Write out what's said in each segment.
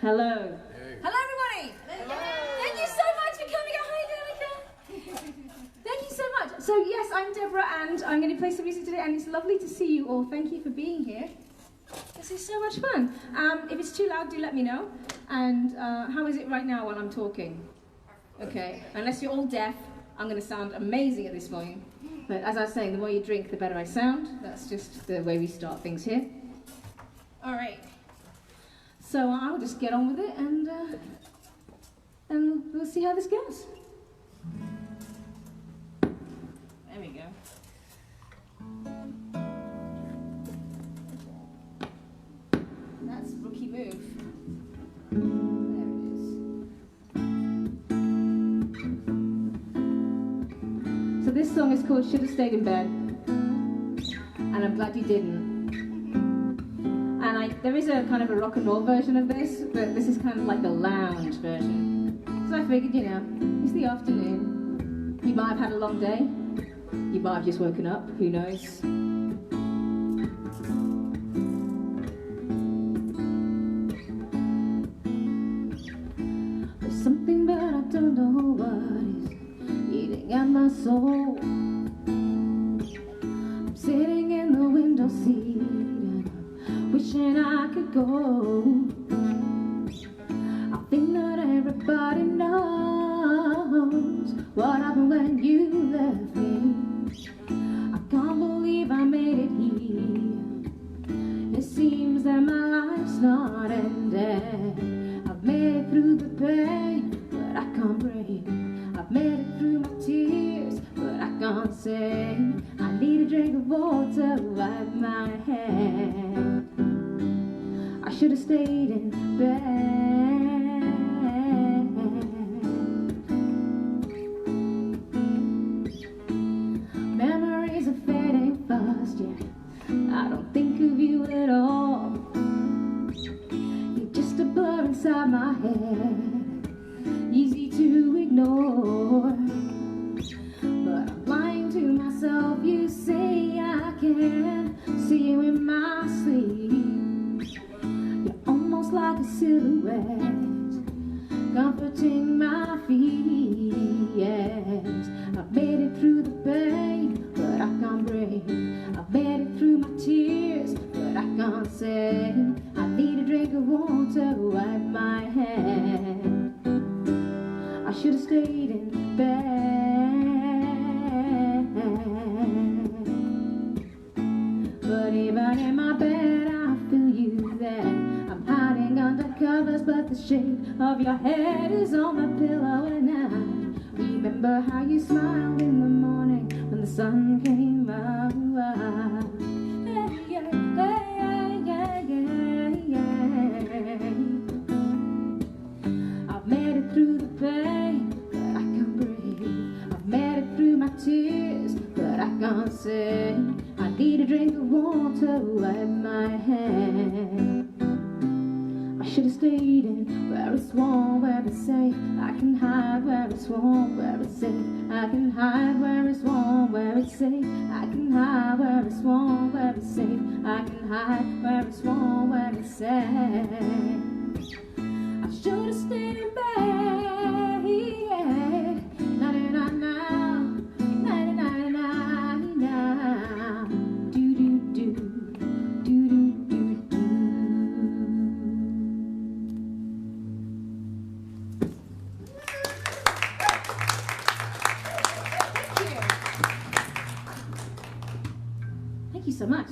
Hello. Hey. Hello, everybody. Hello. Thank you so much for coming. Hi, Danica. Thank you so much. So yes, I'm Deborah, and I'm going to play some music today, and it's lovely to see you all. Thank you for being here. This is so much fun. If it's too loud, do let me know. And how is it right now while I'm talking? Okay. Unless you're all deaf, I'm going to sound amazing at this volume. But as I was saying, the more you drink, the better I sound. That's just the way we start things here. All right. So I'll just get on with it, and we'll see how this goes. There we go. That's a rookie move. There it is. So this song is called Should Have Stayed in Bed, and I'm glad you didn't. And there is a kind of a rock and roll version of this, but this is kind of like the lounge version. So I figured, you know, it's the afternoon. You might have had a long day. You might have just woken up, who knows? There's something but I don't know what is eating at my soul. I'm sitting in the window seat and I'm wishing I could go. I think that everybody knows what happened when you left me. I can't believe I made it here. It seems that my life's not ended. I've made it through the pain, but I can't breathe. I've made it through my tears, but I can't sing. I need a drink of water to wipe my head. I should have stayed in bed. Memories are fading fast, yeah. I don't think of you at all. You're just a blur inside my head, easy to ignore. But I'm lying to myself. You say I can see you in my sleep. You're almost like a silhouette, comforting my fears. I've made it through the pain, but I can't breathe. I've made it through my tears, but I can't sing. I need a drink of water to wipe my head. I should have stayed in bed. But even in my bed, I feel you there. I'm hiding under covers, but the shape of your head is on my pillow. And I remember how you smiled in the morning when the sun came out. Hey, yeah, hey, yeah, yeah, yeah. I've made it through the pain, but I can't breathe. I've made it through my tears, but I can't sing. I need a drink of water to wipe my head. I should have stayed in where it's warm, where it's safe. I can hide where it's warm, where it's safe. I can hide where it's warm, where it's safe. I can hide where it's warm, where it's safe. I can hide where it's warm, where it's safe. I should have stayed in bed. Na na na na, na na na na. Do do do, do do do do. Thank you so much.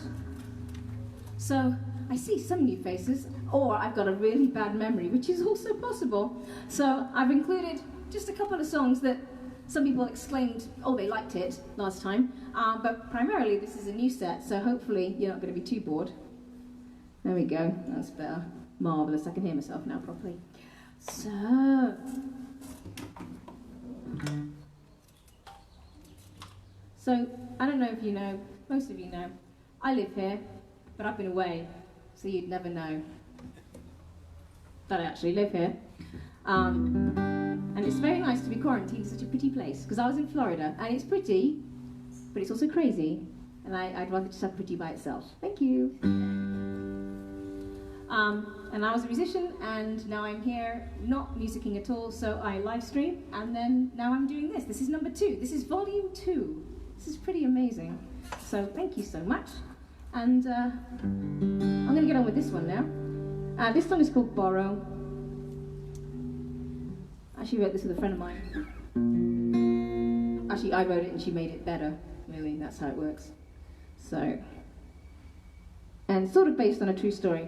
So, I see some new faces, or I've got a really bad memory, which is also possible. So, I've included just a couple of songs that some people exclaimed, oh, they liked it last time, but primarily this is a new set, so hopefully you're not going to be too bored. There we go, that's better. Marvellous, I can hear myself now properly. So, I don't know if you know, most of you know, I live here, but I've been away, so you'd never know that I actually live here. And it's very nice to be quarantined in such a pretty place, because I was in Florida, and it's pretty, but it's also crazy, and I'd rather just have pretty by itself. Thank you. And I was a musician, and now I'm here not musicking at all, so I live stream, and then now I'm doing this. This is number 2. This is volume 2. This is pretty amazing. So thank you so much. And I'm going to get on with this one now. This song is called Borrow. I actually wrote this with a friend of mine. Actually, I wrote it and she made it better. Really, that's how it works. So, and sort of based on a true story.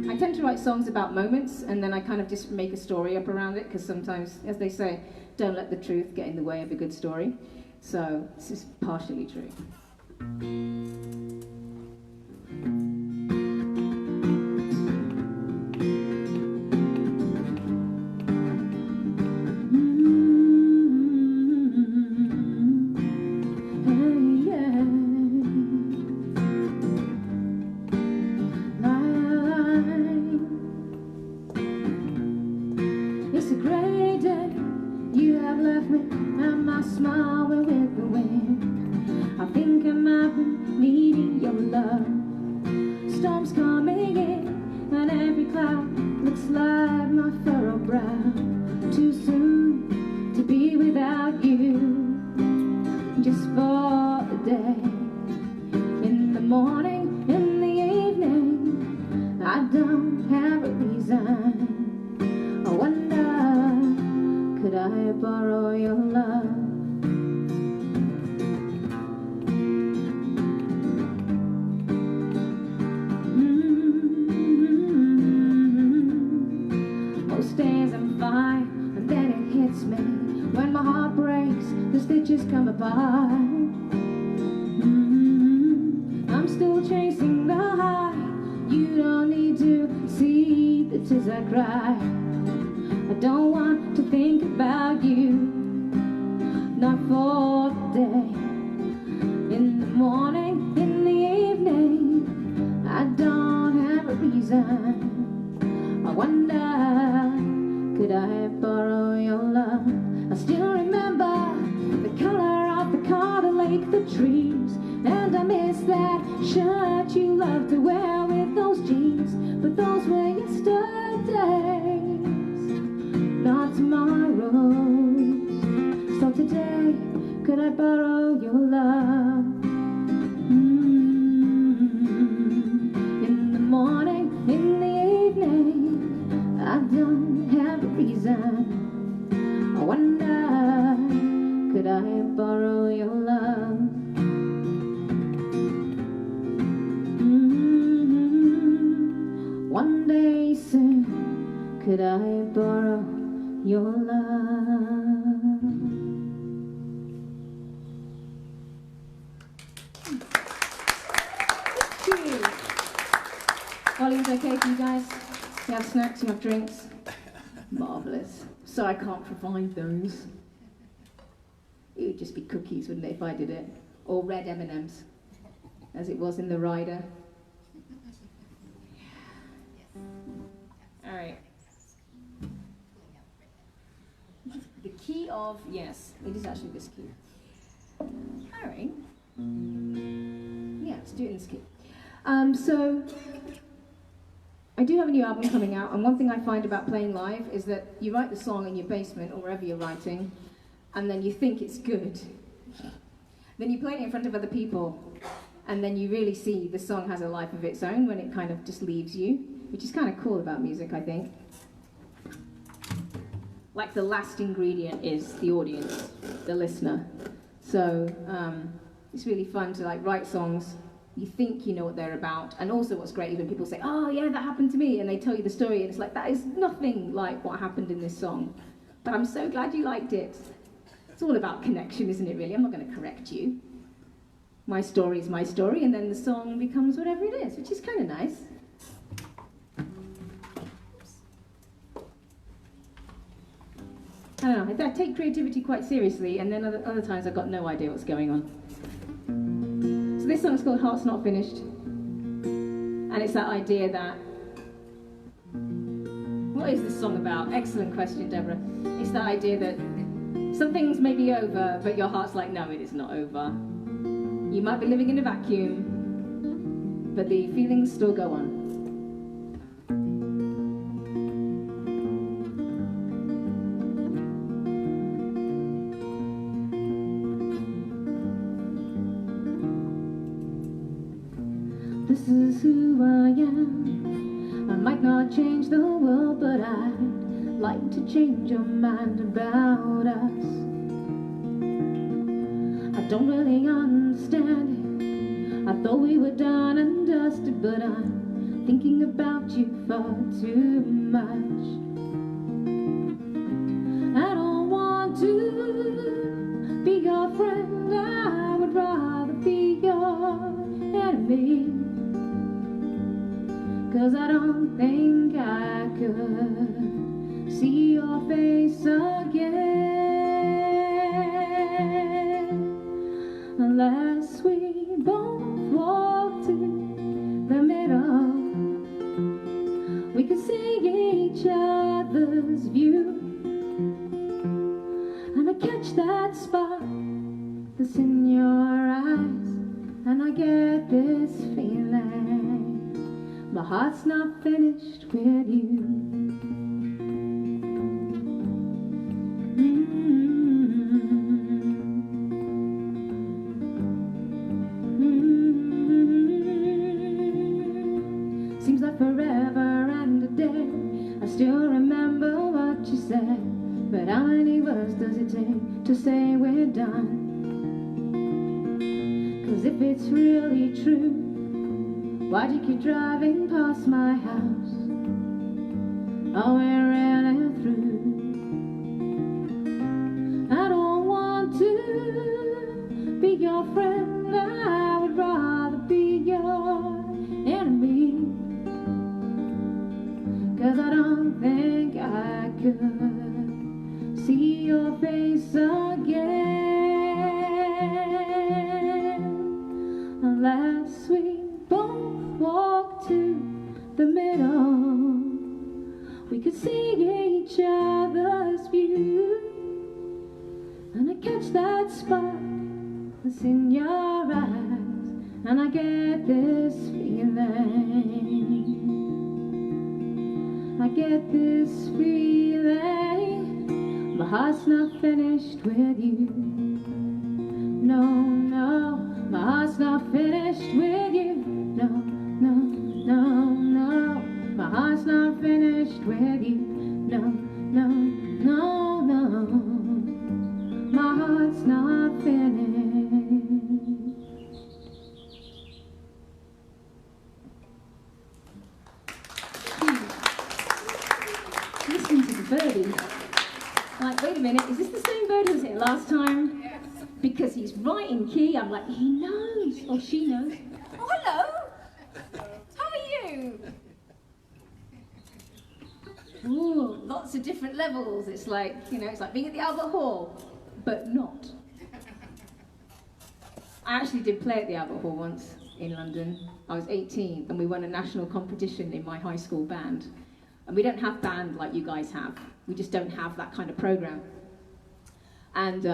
I tend to write songs about moments, and then I kind of just make a story up around it, because sometimes, as they say, don't let the truth get in the way of a good story. So this is partially true. Volume's okay for you guys? You have snacks, you have drinks? Marvellous. So I can't provide those. It would just be cookies, wouldn't it, if I did it? Or red M&Ms, as it was in the rider. All right. The key of, yes, it is actually this key. All right. Yeah, let's do it in this key. So, I do have a new album coming out, and one thing I find about playing live is that you write the song in your basement or wherever you're writing, and then you think it's good. Then you play it in front of other people, and then you really see the song has a life of its own when it kind of just leaves you, which is kind of cool about music, I think. Like the last ingredient is the audience, the listener. So it's really fun to like write songs. You think you know what they're about, and also what's great is when people say, oh yeah, that happened to me, and they tell you the story, and it's like, that is nothing like what happened in this song, but I'm so glad you liked it. It's all about connection, isn't it, really? I'm not going to correct you. My story is my story, and then the song becomes whatever it is, which is kind of nice. I don't know, I take creativity quite seriously, and then other times I've got no idea what's going on. So this song's called Heart's Not Finished, and it's that idea that, what is this song about? Excellent question, Deborah. It's that idea that some things may be over, but your heart's like, no, it is not over. You might be living in a vacuum, but the feelings still go on. who I am. I might not change the world, but I'd like to change your mind about us. I don't really understand it. I thought we were done and dusted, but I'm thinking about you far too much. I don't want to be your friend, I would rather be your enemy. 'Cause I don't think I could see your face again unless we both walk to the middle. We could see each other's view, and I catch that spark that's in your eyes, and I get this feeling my heart's not finished with you. Seems like forever and a day. I still remember what you said, but how many words does it take to say we're done? 'Cause if it's really true, why'd you keep driving past my house? Oh, we're really through. I don't want to be your friend, I would rather be your enemy. 'Cause I don't think I could see your face again unless we both walk to the middle. We could see each other's view, and I catch that spark that's in your eyes, and I get this feeling. I get this feeling. My heart's not finished with you. No, no, my heart's not finished with you. No, no, no, no, my heart's not finished with you. No, no, no, no, my heart's not finished. Listening to the birdie, like, wait a minute, is this the same bird who was here last time? Yes. Because he's right in key. I'm like, he knows, or she knows. Oh, hello. How are you? Ooh, lots of different levels. It's like, you know, it's like being at the Albert Hall, but not. I actually did play at the Albert Hall once in London. I was 18, and we won a national competition in my high school band. And we don't have band like you guys have. We just don't have that kind of program. And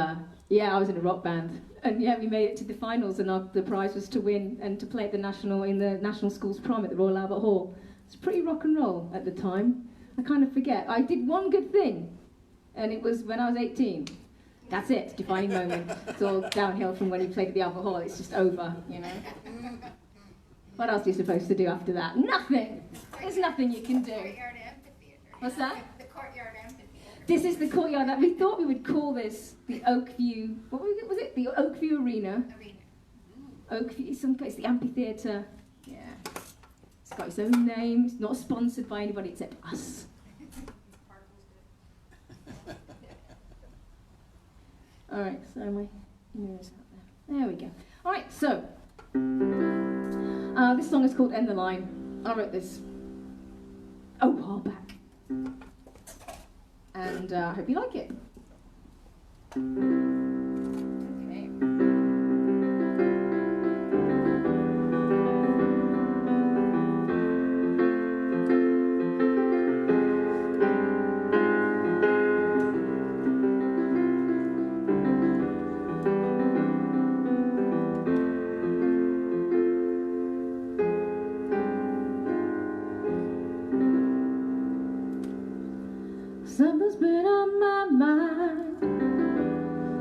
yeah, I was in a rock band. And yeah, we made it to the finals, and the prize was to win and to play at the national schools prom at the Royal Albert Hall. It's pretty rock and roll at the time. I kind of forget. I did one good thing, and it was when I was 18. That's it, defining moment. It's all downhill from when you played at the Albert Hall. It's just over, you know. What else are you supposed to do after that? Nothing. There's nothing you can do. Courtyard Amphitheatre. What's that? The Courtyard Amphitheatre. This is the courtyard that we thought we would call this the Oakview. What was it? The Oakview Arena. Oakview. It's the amphitheatre. Yeah. It's got its own name. It's not sponsored by anybody except us. All right. So my mirror's out there. There we go. All right. So this song is called "End the Line." I wrote this a while back. And I hope you like it. Okay. Something's been on my mind.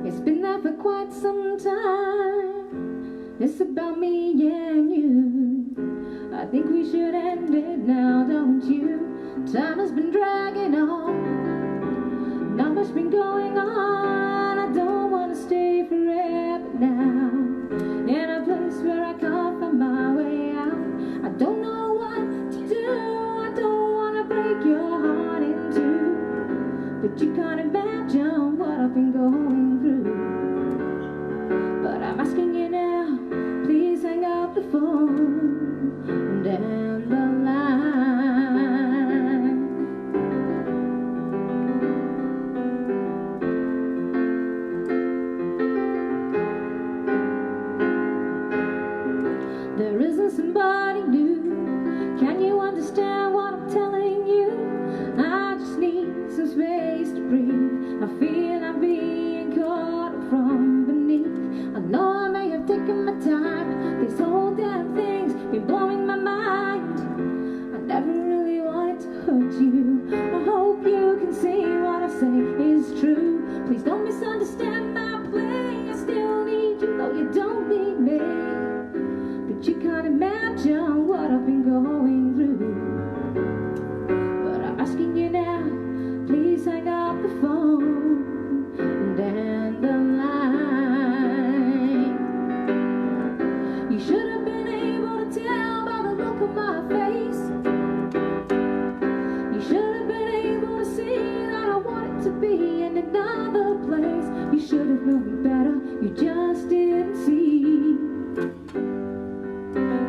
It's been there for quite some time. It's about me and you. I think we should end it now, don't you? Time has been dragging on, not much been going on. I don't want to stay forever now, in a place where I can't find my way out. I don't know what to do, I don't want to break your heart in two, but you can't imagine what I've been going through. But I'm asking you now, please hang up the phone and end the line. There isn't somebody new. Can you understand what I'm telling you? I just need some space to breathe. I feel I'm being caught up from beneath. I know I may have taken my time. This whole damn thing's been blowing my mind. I never really wanted to hurt you. I hope you can see what I say is true. Please don't misunderstand my play. I still need you, though you don't need me. But you can't imagine what I've been going through. But I'm asking you now, please hang up the phone and end the line. You should have been able to tell by the look on my face. You should have been able to see that I wanted to be in another place. You should have known me better, you just didn't see.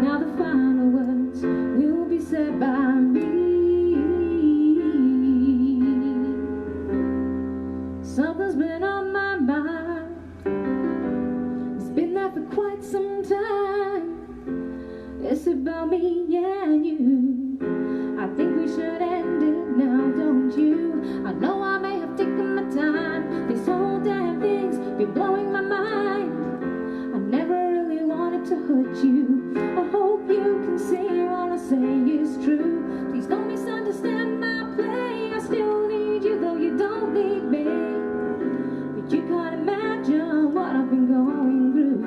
Now the final words will be said by me. Something's been on my mind. It's been there for quite some time. It's about me and you. I think we should end it now, don't you? I know I may have taken my time. This whole damn thing's been blowing my mind. I never really wanted to hurt you. I hope you can see what I say is true. Please don't misunderstand my play. I still need you, though you don't need me. But you can't imagine what I've been going through.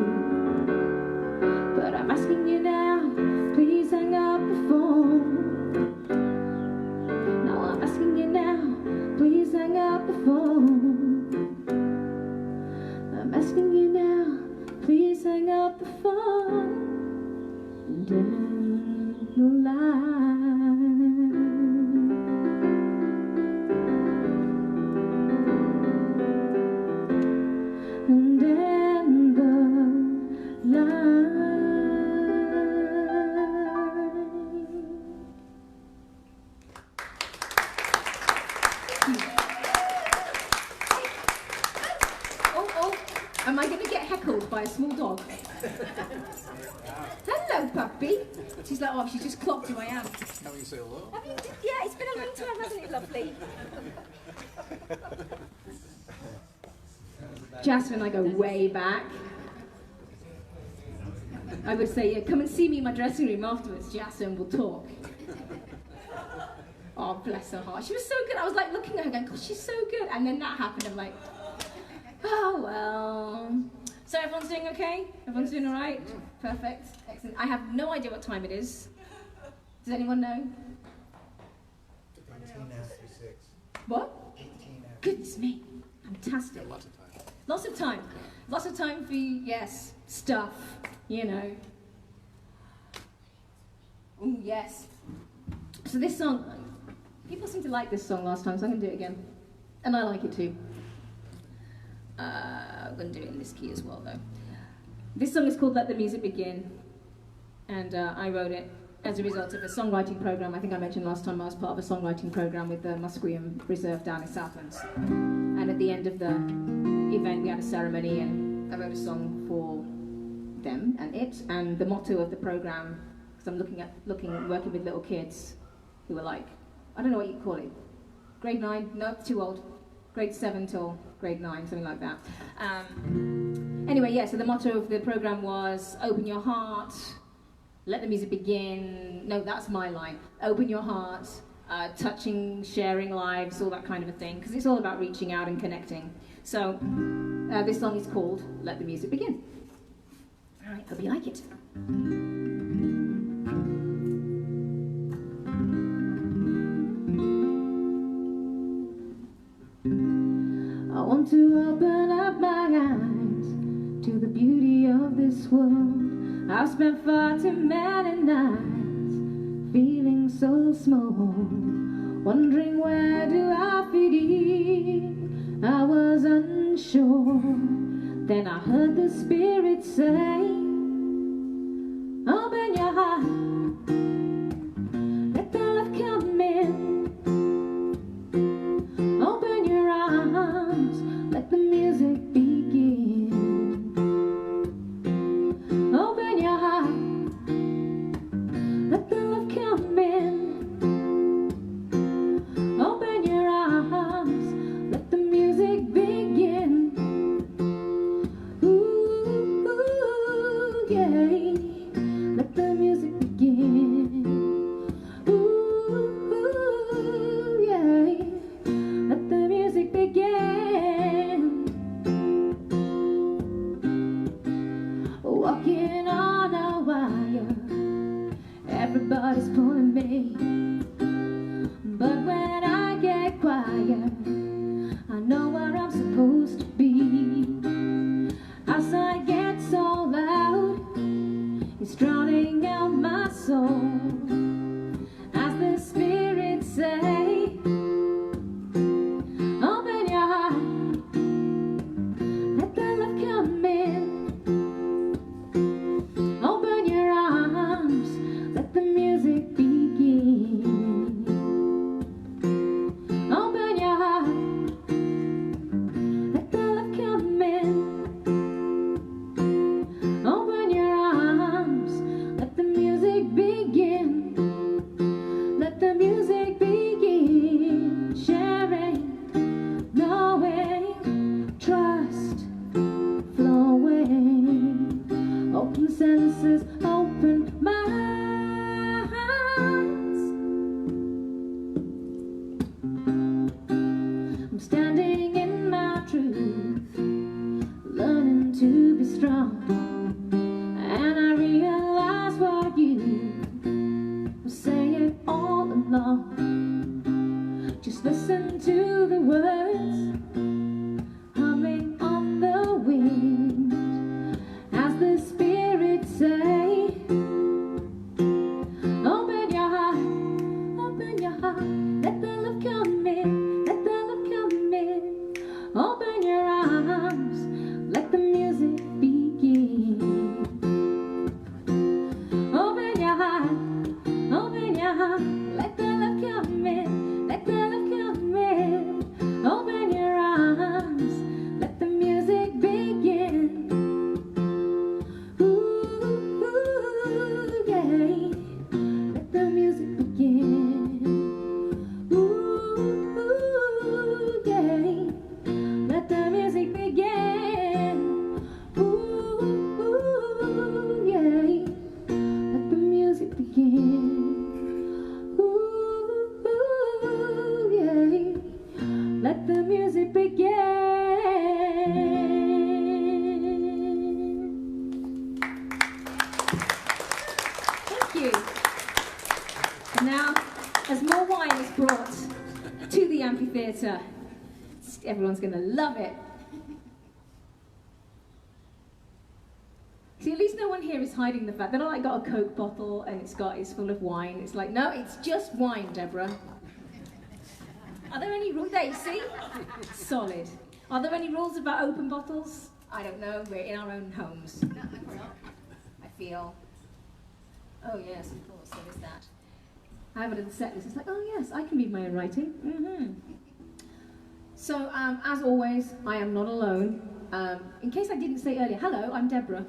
But I'm asking you now, please hang up the phone. Now I'm asking you now, please hang up the phone. I'm asking you now, please hang up the phone and end the line. And end the line. Oh, am I going to get heckled by a small dog? Hello, puppy. She's like, oh, she's just clocked who I am. Can we say hello? Yeah, it's been a long time, hasn't it, lovely? Jasmine and I go way back. I would say, yeah, come and see me in my dressing room afterwards, Jasmine, we'll talk. Oh, bless her heart. She was so good. I was like looking at her going, God, she's so good. And then that happened. I'm like, oh, well. So everyone's doing okay? Everyone's doing all right? Perfect. Excellent. I have no idea what time it is. Does anyone know? 18 after 6. What? 18 after. Goodness me. Fantastic. Lots of time. Lots of time. Lots of time for, yes, stuff, you know. Ooh, yes. So this song, people seem to like this song last time, so I'm going to do it again. And I like it too. I'm going to do it in this key as well, though. This song is called Let the Music Begin. And I wrote it as a result of a songwriting program. I think I mentioned last time I was part of a songwriting program with the Musqueam Reserve down in Southlands. And at the end of the event, we had a ceremony, and I wrote a song for them and it. And the motto of the program, because I'm working with little kids who are like, I don't know what you call it, grade 9, no, too old, grade 7 till grade 9, something like that. Anyway, yeah, so the motto of the program was, open your heart, let the music begin. No, that's my line. Open your heart, touching, sharing lives, all that kind of a thing, because it's all about reaching out and connecting. So this song is called Let the Music Begin. All right, hope you like it. I've spent far too many nights feeling so small, wondering where do I fit in. I was unsure. Then I heard the Spirit say, open your heart, let the love come in. Open your arms, let the music begin. Open your heart, let the love come in. Open your arms, let the music begin. Ooh, yeah, let the music begin. Ooh, yeah, let the music begin. Walking on a wire, everybody's pulling me, but when I get quiet, I know where I'm supposed to be. As I get so loud, it's drowning out my soul. As the Spirit say, open your heart, let the love come in. Open your arms, let the music begin. Open your heart, let the love come in. Open your arms, let the music begin. Let the music begin. Sharing, knowing, trust, flowing. Open senses, open minds. I'm standing in my truth, learning to be strong. And I realize what you were saying all along. Just listen to the words humming on the wind. As the Spirit say, open your heart, let the love come in, let the love come in. Open your arms, let the music begin. Open your heart, let the love come in, let the love come in. Open your arms, let the music begin. Ooh, yeah, let the music begin. Ooh, yeah, let the music begin. Ooh, yeah, let the music begin. Ooh, yeah, let the music begin. Thank you. And now, as more wine is brought to the amphitheatre, everyone's going to love it. See, at least no one here is hiding the fact. They're not like got a Coke bottle and it's full of wine. It's like, no, it's just wine, Deborah. Are there any rules? There, you see? Solid. Are there any rules about open bottles? I don't know. We're in our own homes. I feel. Oh yes, of course, there is that. I have it in the set list. It's like, oh yes, I can read my own writing. So, as always, I am not alone. In case I didn't say earlier, hello, I'm Deborah.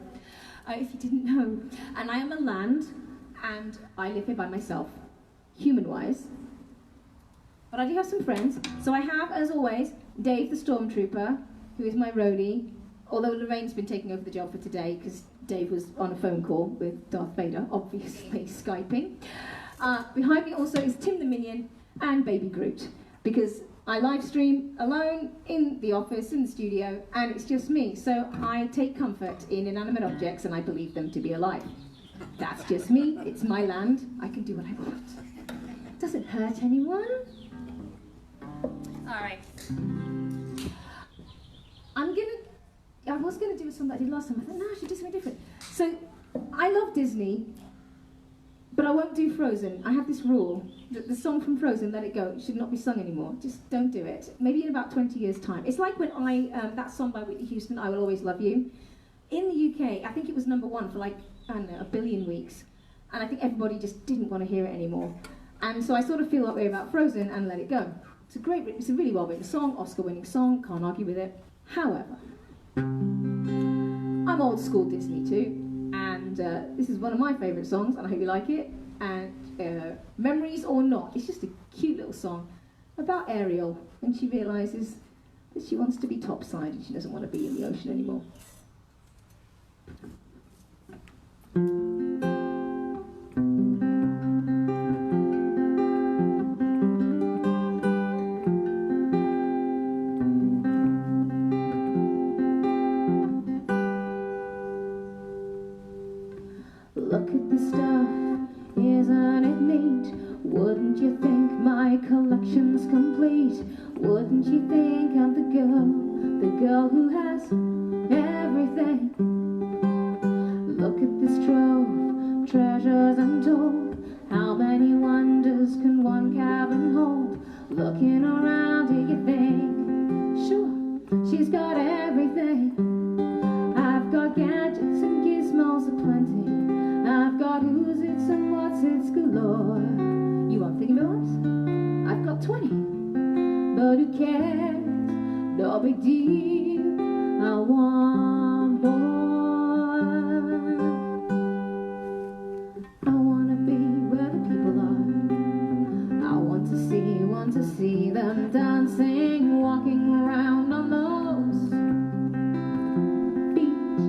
If you didn't know. And I am a land, and I live here by myself, human-wise. But I do have some friends. So I have, as always, Dave the Stormtrooper, who is my roadie, although Lorraine's been taking over the job for today, because Dave was on a phone call with Darth Vader, obviously Skyping. Behind me also is Tim the Minion and Baby Groot, because I live stream alone in the office, in the studio, and it's just me. So I take comfort in inanimate objects and I believe them to be alive. That's just me. It's my land. I can do what I want. Doesn't hurt anyone. All right. I was gonna do a song that I did last time. I thought, no, I should do something different. So I love Disney, but I won't do Frozen. I have this rule that the song from Frozen, Let It Go, it should not be sung anymore. Just don't do it. Maybe in about 20 years' time. It's like when that song by Whitney Houston, I Will Always Love You. In the UK, I think it was #1 for like, I don't know, 1 billion weeks. And I think everybody just didn't want to hear it anymore. And so I sort of feel that way about Frozen and Let It Go. It's a really well-written song, Oscar-winning song, can't argue with it. However, I'm old school Disney too, and this is one of my favourite songs, and I hope you like it. And Memories or Not, it's just a cute little song about Ariel when she realises that she wants to be topside and she doesn't want to be in the ocean anymore. Look at the stuff, isn't it neat? Wouldn't you think my collection's complete? Wouldn't you think I'm the girl who has everything? Look at this trove, treasures untold. How many wonders can one cabin hold? Looking around, do you think? Sure, she's got everything. I've got gadgets and gizmos aplenty. I've got who's it's and what's it's galore. You want thingamabobs? I've got 20. But who cares? No big deal. I want more. I wanna be where the people are. I want to see them dancing, walking around on those beach.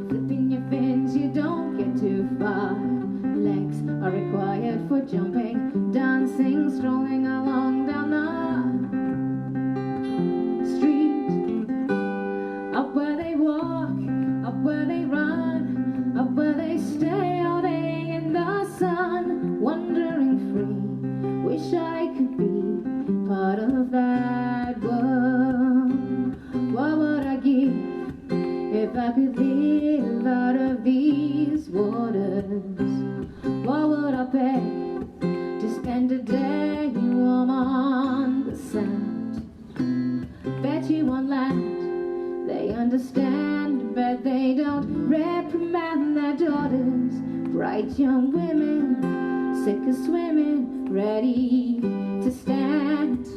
Flipping your fins, you don't get too far. Legs are required for jumping, dancing, strolling along down the street. Up where they walk, up where they run, up where they stay all day in the sun, wandering free. Wish I could be part of that world. What would I give if I could live out of these waters? What would I pay to spend a day warm on the sand? Bet you on land they understand, bet they don't reprimand their daughters. Bright young women, sick of swimming, ready to stand.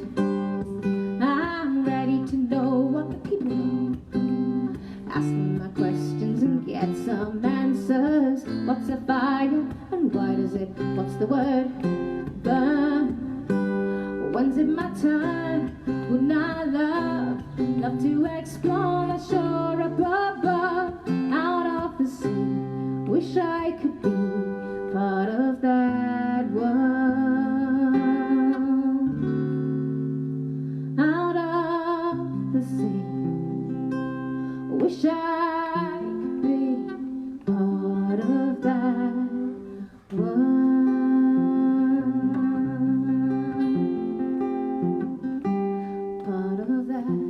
I'm ready to know what the people know. Ask them my questions and get some answers. What's a fire and why does it, what's the word, burn? When's it my time? Wouldn't I love to explore the shore up above, out of the sea? Wish I could be part of that world. Out of the sea. Wish I could be part of that world. Part of that world.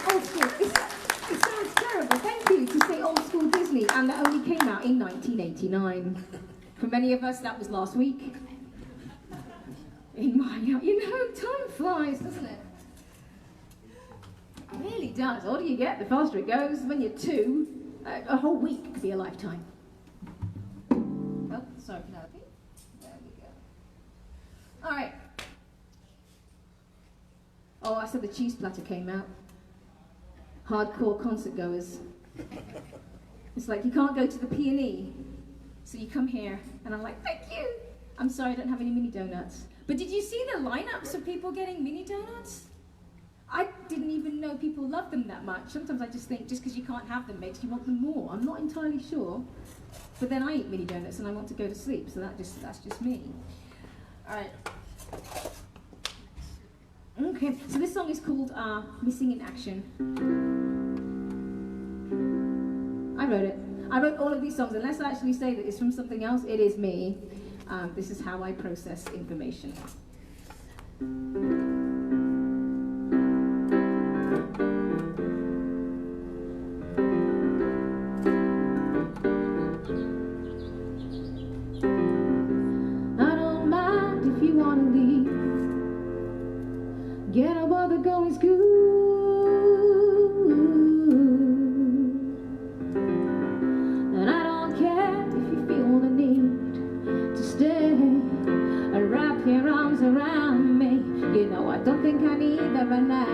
Old school. It sounds terrible. Thank you to say old school Disney, and that only came out in 1989. For many of us, that was last week. In my, time flies, doesn't it? It really does. The older you get, the faster it goes. When you're 2, a whole week could be a lifetime. Oh, sorry, Penelope. There we go. All right. Oh, I said the cheese platter came out. Hardcore concert goers. It's like you can't go to the P&E, so you come here, and I'm like, thank you. I'm sorry I don't have any mini donuts. But did you see the lineups of people getting mini donuts? I didn't even know people loved them that much. Sometimes I just think just because you can't have them makes you want them more. I'm not entirely sure. But then I eat mini donuts and I want to go to sleep, so that's just me. All right. Okay, so this song is called Missing in Action. I wrote it. I wrote all of these songs, unless I actually say that it's from something else, it is me. This is how I process information. I don't mind if you want to leave. Get up while the going's good. And I don't care if you feel the need to stay and wrap your arms around me. You know I don't think I need that right now.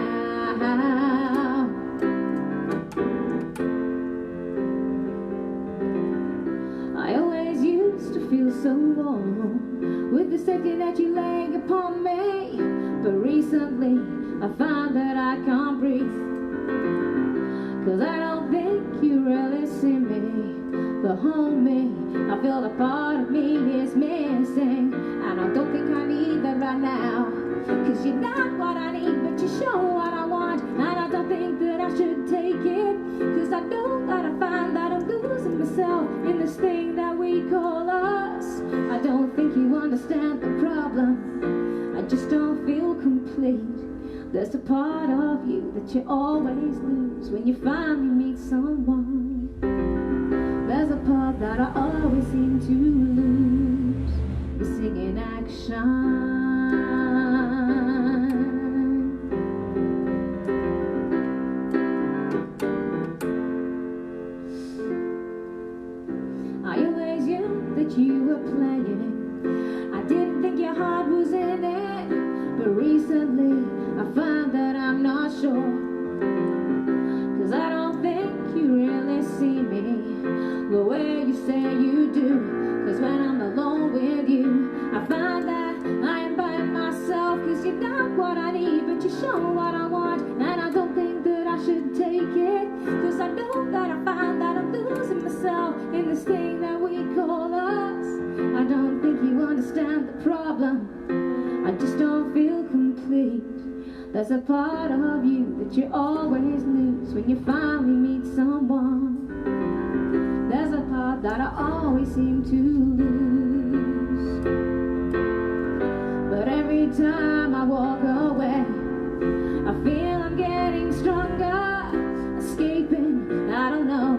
I always used to feel so warm with the safety that you lay upon me, but recently I found that I can't breathe. 'Cause I don't think you really see me, but homie, I feel the part of me is missing, and I don't think I need that right now. 'Cause you're not what I need, but you show what I want, and I don't think that I should take it. 'Cause I know that I find that I'm losing myself in this thing that we call us. I don't think you understand the problem, I just don't feel complete. There's a part of you that you always lose when you finally meet someone. There's a part that I always seem to lose, missing in action. I always knew that you were playing. I didn't think your heart was in it, but recently I find that I'm not sure. 'Cause I don't think you really see me the way you say you do. 'Cause when I'm alone with you, I find that I am by myself. 'Cause you're not what I need, but you show what I want, and I don't think that I should take it. 'Cause I know that I find that I'm losing myself in this thing that we call us. I don't think you understand the problem, I just don't feel complete. There's a part of you that you always lose when you finally meet someone. There's a part that I always seem to lose, but every time I walk away, I feel I'm getting stronger, escaping, I don't know.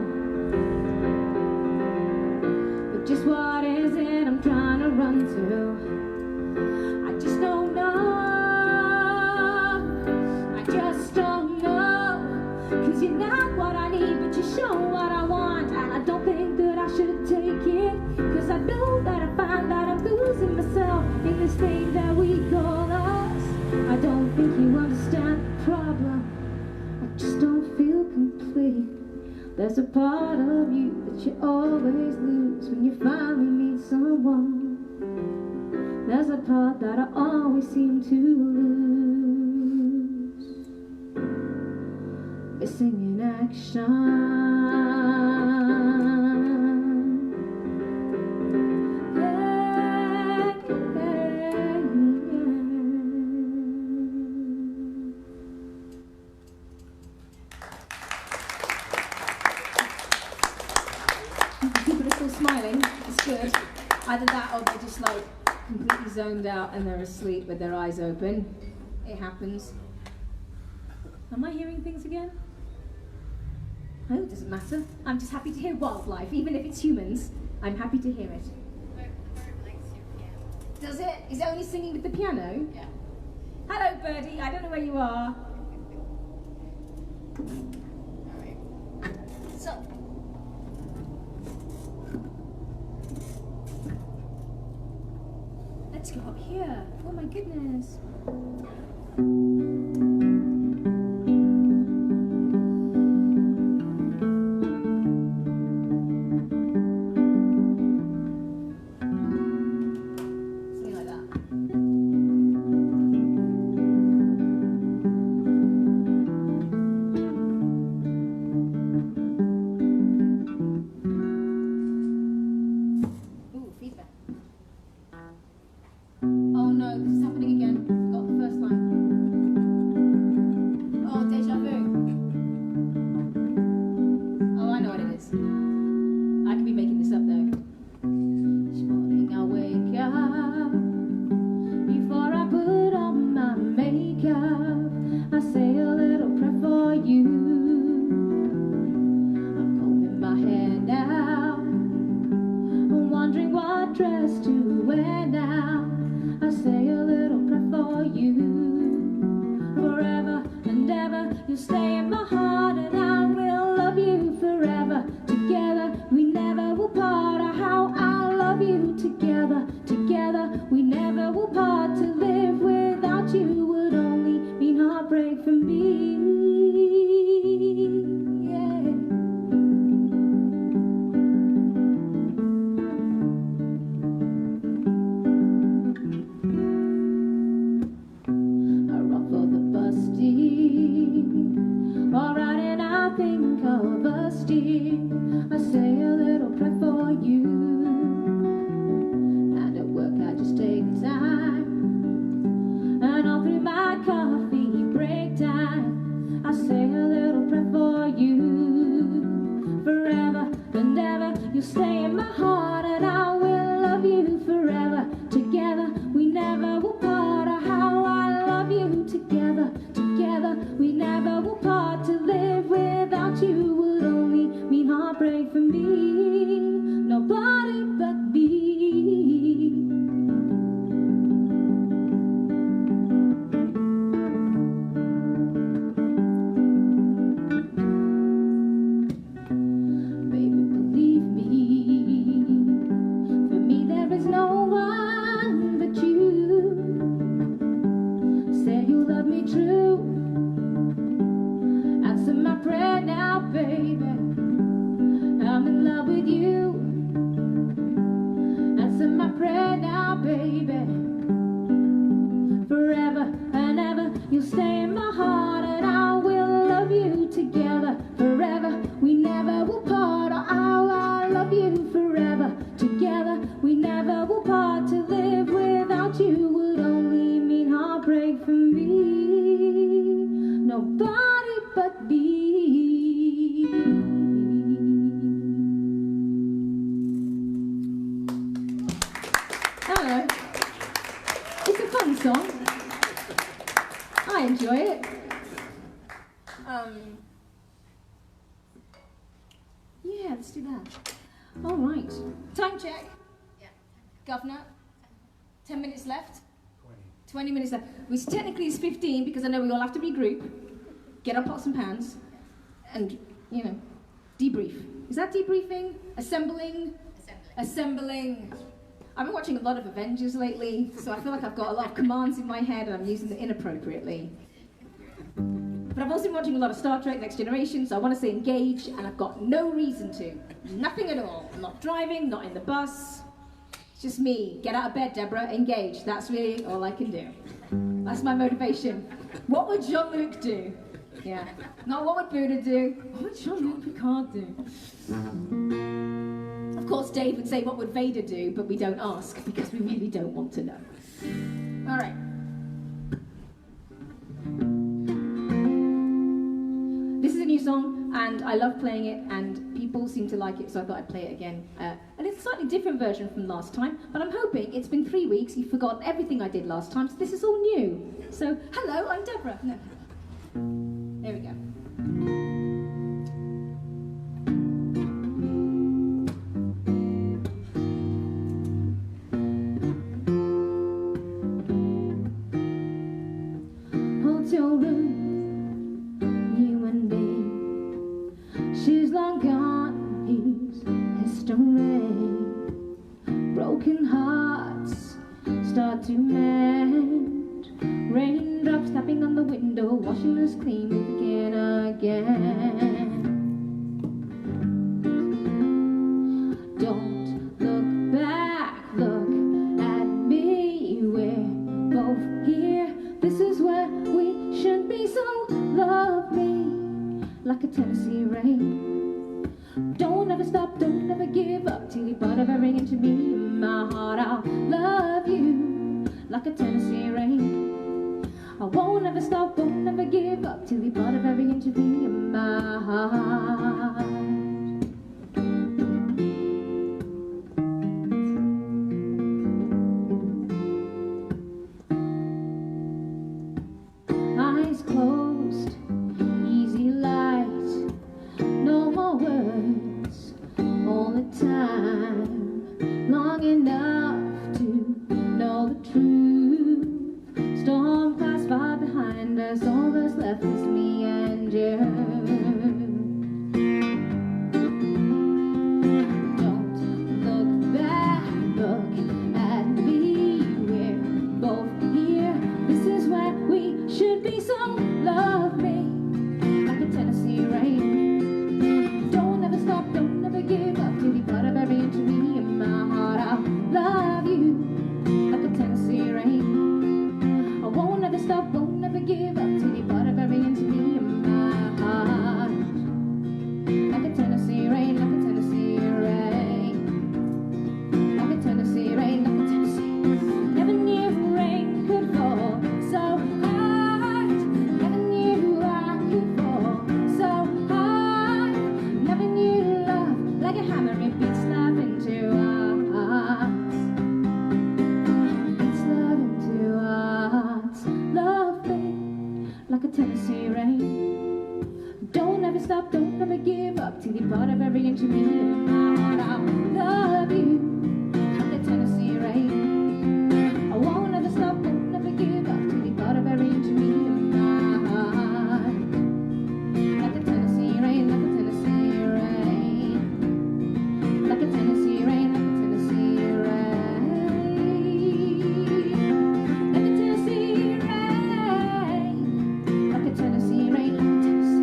But just what is it I'm trying to run to? I just don't know. I just don't know. 'Cause you're not what I need, but you show what I want, and I don't think that I should take it. 'Cause I know that I find that I'm losing myself in this thing that we call us. I don't think you understand the problem, I just don't feel complete. There's a part of you that you always lose when you finally meet someone. There's a part that I always seem to lose, missing in action. People are still smiling, it's good. Either that or they're just like completely zoned out and they're asleep with their eyes open. It happens. Am I hearing things again? Oh, it doesn't matter. I'm just happy to hear wildlife, even if it's humans. I'm happy to hear it. Bird likes your piano. Does it? Is it only singing with the piano? Yeah. Hello, Birdie. I don't know where you are. Alright. So. Let's go up here. Oh my goodness. Something like that. Ooh, feedback. Oh no, this is happening again. Forgot the first line. in my heart, and I will love you forever. Together we never will part. How I love you. Together, together we never will part. To live without you would only mean heartbreak for me. Yeah. I run for the busty, alright, and I think of us, dear. I say a little prayer for you, and at work I just take time, and all through my coffee break time, I say a little prayer for you. Forever and ever you'll stay in my heart, and I will love you forever. Together we never will part. How I love you. Together, together we never will part. To live without you would only mean heartbreak for me. Nobody but me. Baby, believe me, for me there is no one but you. Say you love me true. Answer my prayer now, baby. I'm in love with you. Answer my prayer now, baby. Forever and ever you'll stay in my heart, and I will love you. Together forever we never will part. Oh, I love you forever. Together we never will part. To live without you would only mean heartbreak for me. Nobody but me. Hello. It's a fun song. I enjoy it. Yeah, let's do that. All right. Time check. Yeah. Governor. 10 minutes left. 20. 20 minutes left. Which technically is 15 because I know we all have to regroup, get our pots and pans, and, you know, debrief. Is that debriefing? Assembling? Assembling. I've been watching a lot of Avengers lately, so I feel like I've got a lot of commands in my head and I'm using them inappropriately. But I've also been watching a lot of Star Trek Next Generation, so I want to say engage, and I've got no reason to. Nothing at all. I'm not driving, not in the bus. It's just me. Get out of bed, Deborah. Engage. That's really all I can do. That's my motivation. What would Jean-Luc do? Yeah. Not what would Buddha do. What would Jean-Luc Picard do? Of course, Dave would say, what would Vader do? But we don't ask, because we really don't want to know. All right. This is a new song, and I love playing it, and people seem to like it, so I thought I'd play it again. And it's a slightly different version from last time, but I'm hoping it's been 3 weeks, you've forgotten everything I did last time, so this is all new. So, hello, I'm Deborah. No. There we go. Hotel room, you and me. She's long gone, he's history. Broken hearts start to mend. Raindrops tapping on the window, washing us clean, we begin again. Don't look back, look at me. We're both here. This is where we should be, so love me like a Tennessee rain. Don't ever stop, don't ever give up till you put everything into me. In my heart, I'll love you like a Tennessee rain. I won't ever stop, won't ever give up till you put everything into me. In my heart. Eyes closed, easy light, no more words all the time, long enough to know the truth. Storm clouds far behind us, all that's left is me and you. stop, don't ever give up till you're part of every inch of me. I love you like the Tennessee rain. I won't ever stop, won't ever give up till you're part of every inch of me. Like the Tennessee rain, like the Tennessee rain. Like a Tennessee rain, like a Tennessee rain. Like a Tennessee rain. Like a Tennessee rain, like a Tennessee.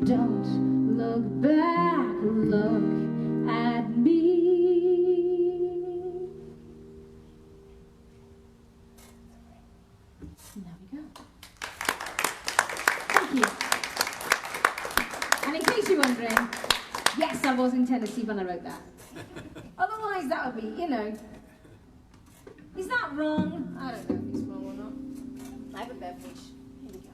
Don't look back, look at me. There we go. Thank you. And in case you're wondering, yes, I was in Tennessee when I wrote that. Otherwise, that would be, you know. Is that wrong? I don't know if it's wrong or not. I have a beverage. Here we go.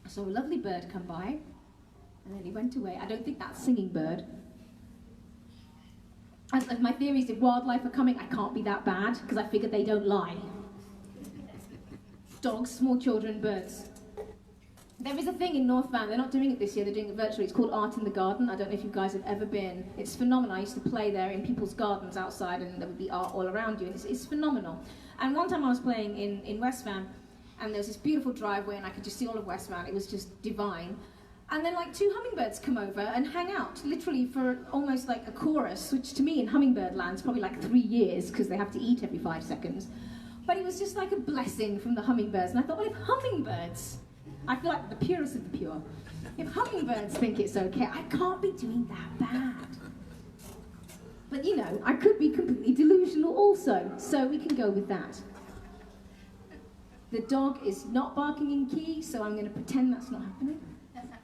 I saw a lovely bird come by, and then he went away. I don't think that's singing bird. As my theory is if wildlife are coming, I can't be that bad, because I figure they don't lie. Dogs, small children, birds. There is a thing in North Van, they're not doing it this year, they're doing it virtually. It's called Art in the Garden. I don't know if you guys have ever been. It's phenomenal. I used to play there in people's gardens outside, and there would be art all around you, and it's phenomenal. And one time I was playing in West Van, and there was this beautiful driveway, and I could just see all of West Van. It was just divine. And then like 2 hummingbirds come over and hang out, literally for almost like a chorus, which to me in hummingbird land is probably like 3 years, because they have to eat every 5 seconds. But it was just like a blessing from the hummingbirds. And I thought, well, if hummingbirds, I feel like the purest of the pure, if hummingbirds think it's okay, I can't be doing that bad. But you know, I could be completely delusional also, so we can go with that. The dog is not barking in key, so I'm going to pretend that's not happening.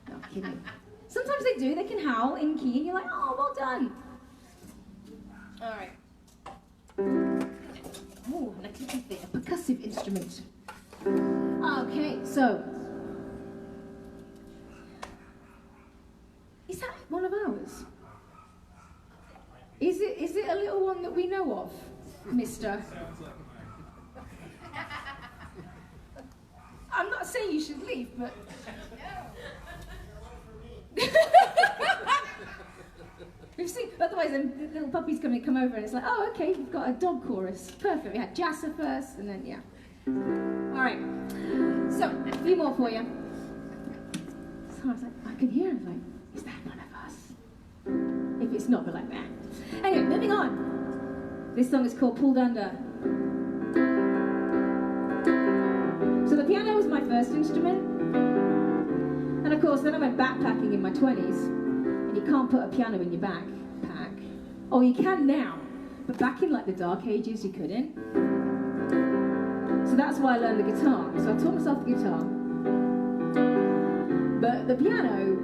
No, kidding. Sometimes they do, they can howl in key, and you're like, oh, well done. All right. Oh, next little thing, a percussive instrument. Okay, so. Is that one of ours? Is it a little one that we know of, mister? I'm not saying you should leave, but... We've seen, otherwise the little puppy's going to come over and it's like, oh, okay, we've got a dog chorus. Perfect. We had Jassa first, and then, yeah. All right. So, a few more for you. So I was like, I can hear him. Like, is that one of us? If it's not, we're like, nah. Anyway, moving on. This song is called Pulled Under. So the piano was my first instrument. And of course, then I went backpacking in my 20s. And you can't put a piano in your backpack. Oh, you can now. But back in like the dark ages, you couldn't. So that's why I learned the guitar. So I taught myself the guitar. But the piano,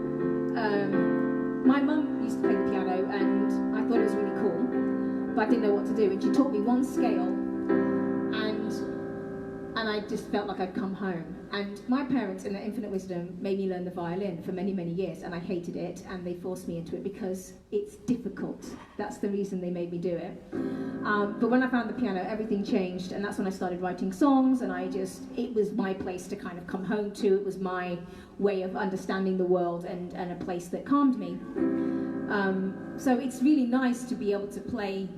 my mum used to play the piano and I thought it was really cool. But I didn't know what to do. And she taught me one scale. And I just felt like I'd come home. And my parents, in their infinite wisdom, made me learn the violin for many, many years. And I hated it, and they forced me into it because it's difficult. That's the reason they made me do it. But when I found the piano, everything changed. And that's when I started writing songs. And it was my place to kind of come home to. It was my way of understanding the world and a place that calmed me. So it's really nice to be able to play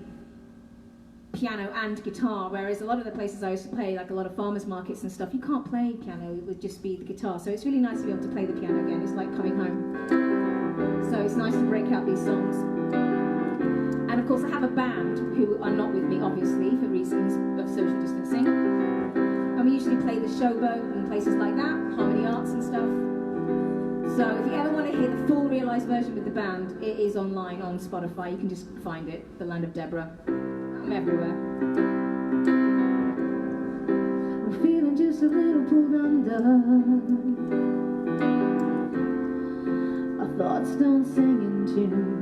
piano and guitar, whereas a lot of the places I used to play, like a lot of farmers markets and stuff, you can't play piano, it would just be the guitar. So it's really nice to be able to play the piano again. It's like coming home. So it's nice to break out these songs. And of course I have a band who are not with me, obviously, for reasons of social distancing. And we usually play the Showboat and places like that, Harmony Arts and stuff. So if you ever want to hear the full realised version with the band, it is online on Spotify. You can just find it, The Land of Deborah. I'm everywhere. I'm feeling just a little pulled under. Our thoughts don't sing in tune.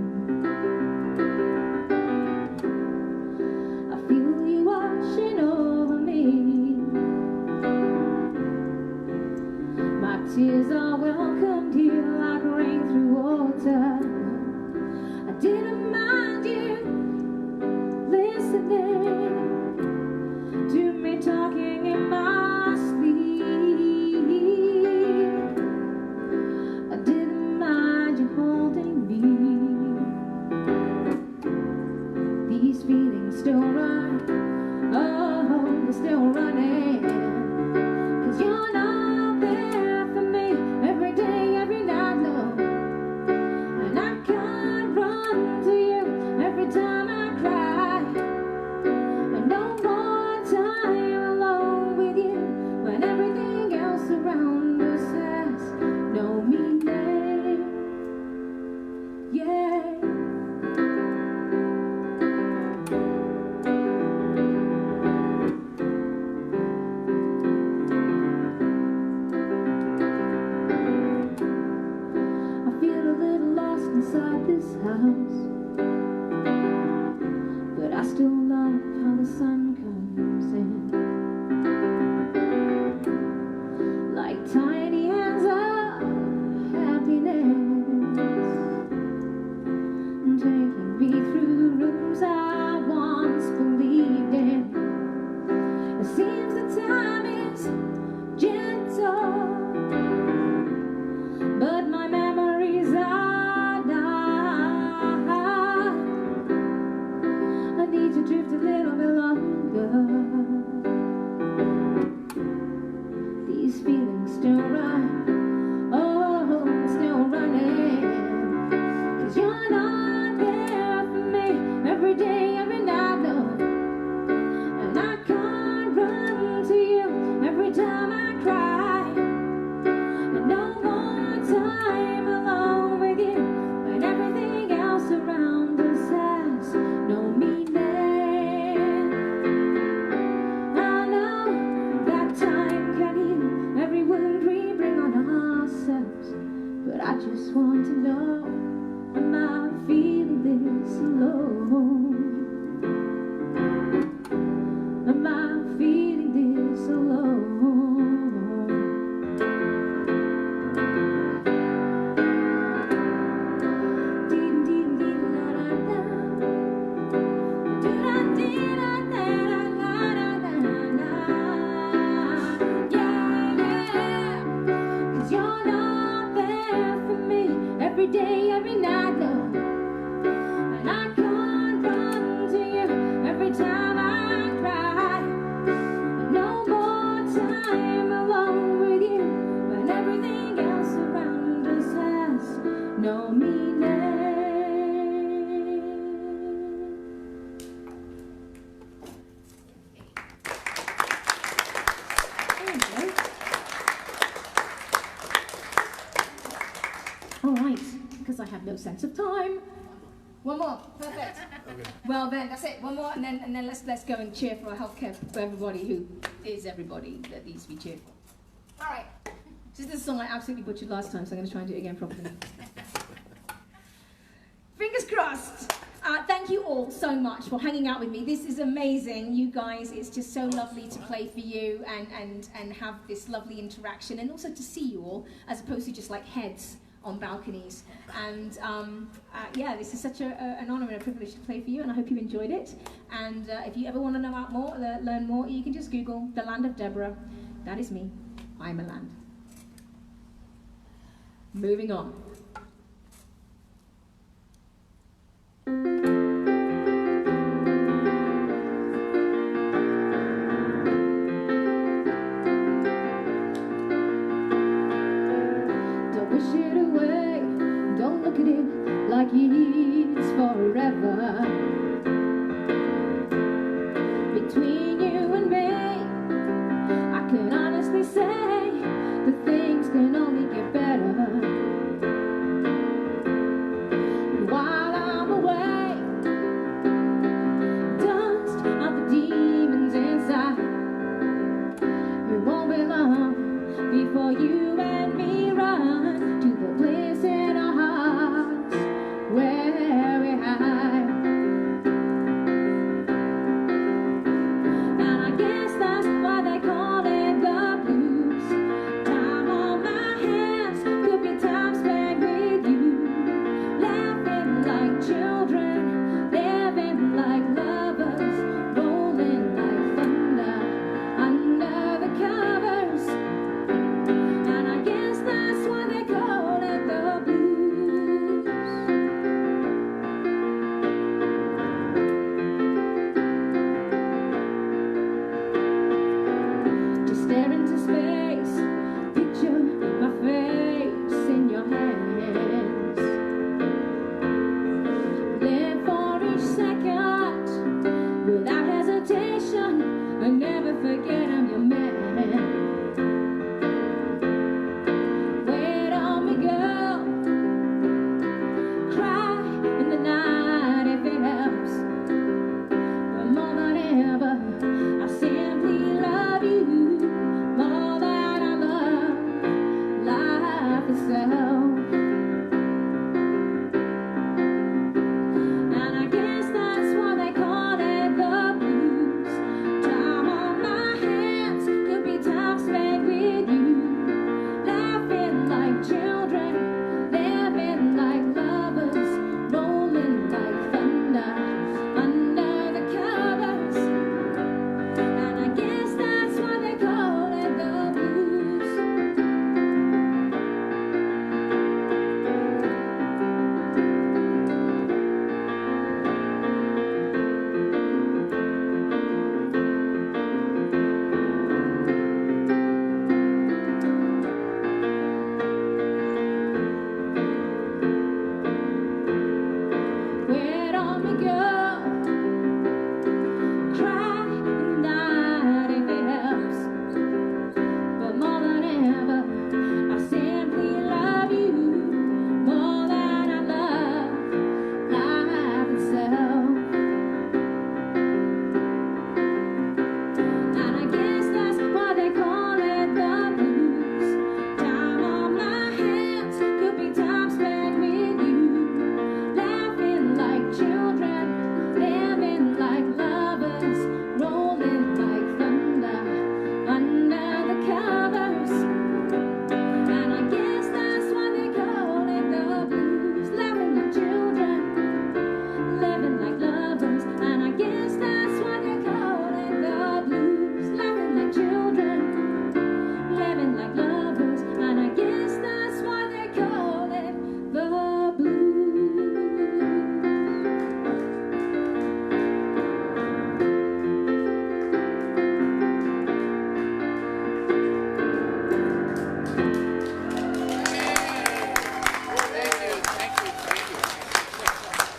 I feel you washing over me. My tears are welcomed here like rain through water. I didn't mind you listening to me talking in my sleep. else around us has no meaning. Yeah. I feel a little lost inside this house, but I still love how the sun comes in, like tiny hands of happiness, taking me through rooms I once believed in. It seems the time is gentle, but my memories are not. I need to drift a little bit longer. These feelings still run, oh, still running. 'Cause you're not there for me every day, every night, love. And I can't run to you every time I cry. And no more time alone with you when everything else around us has no meaning. I know that time can heal every wound we bring on ourselves, but I just want to know, am I feeling this alone? Am I feeling this alone? Cause you're not there for me every day, every night, love. And I can't run to you every time I cry. No more time alone with you when everything else around us has no meaning. All right, because I have no sense of time. One more, perfect. Okay. Well then, that's it. One more, and then let's go and cheer for our healthcare for everybody who is everybody that needs to be cheered for. All right. This is a song I absolutely butchered last time, so I'm going to try and do it again properly. Fingers crossed. Thank you all so much for hanging out with me. This is amazing, you guys. It's just so lovely to play for you and have this lovely interaction, and also to see you all as opposed to just like heads on balconies. And yeah, this is such an honour and a privilege to play for you, and I hope you enjoyed it. And if you ever want to know out more, learn more, you can just Google the Land of Deborah. That is me. I'm a land. Moving on. Don't wish it away, don't look at it like it's forever. Between you and me, I can honestly say that things can only get better.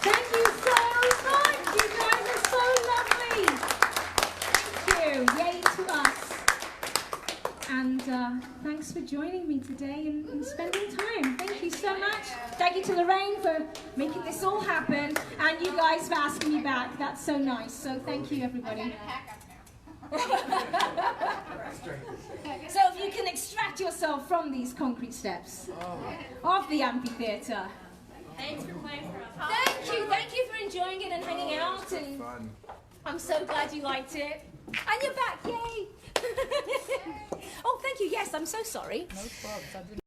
Thank you so much. You guys are so lovely. Thank you. Yay to us. And thanks for joining me today and spending time. Thank you so much. Thank you to Lorraine for making this all happen, and you guys for asking me back. That's so nice. So thank you, everybody. So if you can extract yourself from these concrete steps of the amphitheatre. Thanks for playing for us. Thank you for enjoying it and hanging out, and I'm so glad you liked it. And you're back, yay! Oh, thank you. Yes, I'm so sorry. No problems.